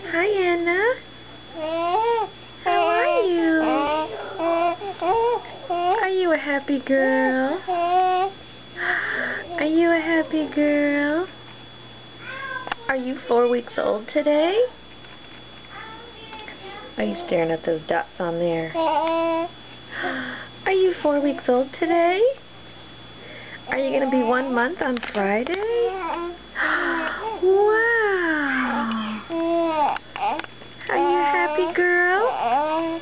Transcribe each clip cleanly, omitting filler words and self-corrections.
Hi, Anna. How are you? Are you a happy girl? Are you a happy girl? Are you 4 weeks old today? Are you staring at those dots on there? Are you 4 weeks old today? Are you going to be 1 month on Friday? Wow! Are you a happy girl? Are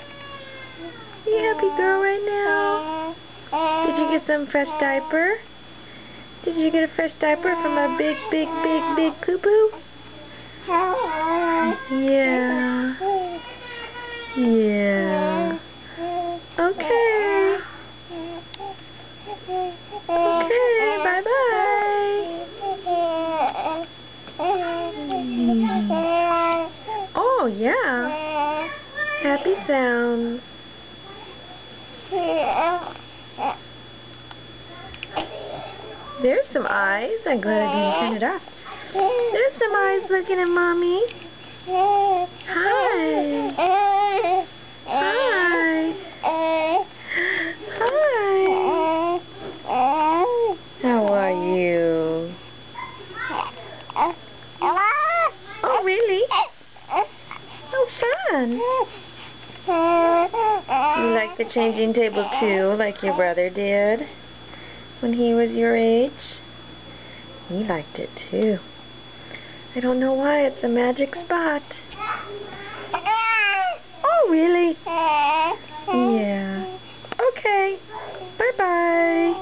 you a happy girl right now? Did you get some fresh diaper? Did you get a fresh diaper from a big poo-poo? Yeah. Yeah. Okay. Okay, bye-bye. Oh, yeah. Happy sounds. There's some eyes. I'm glad I didn't turn it off. There's some eyes looking at Mommy. Hi. Hi. Hi. How are you? Oh, really? Oh, fun. You like the changing table too, like your brother did when he was your age? He liked it too. I don't know why, it's a magic spot. Oh, really? Yeah. Okay. Bye-bye.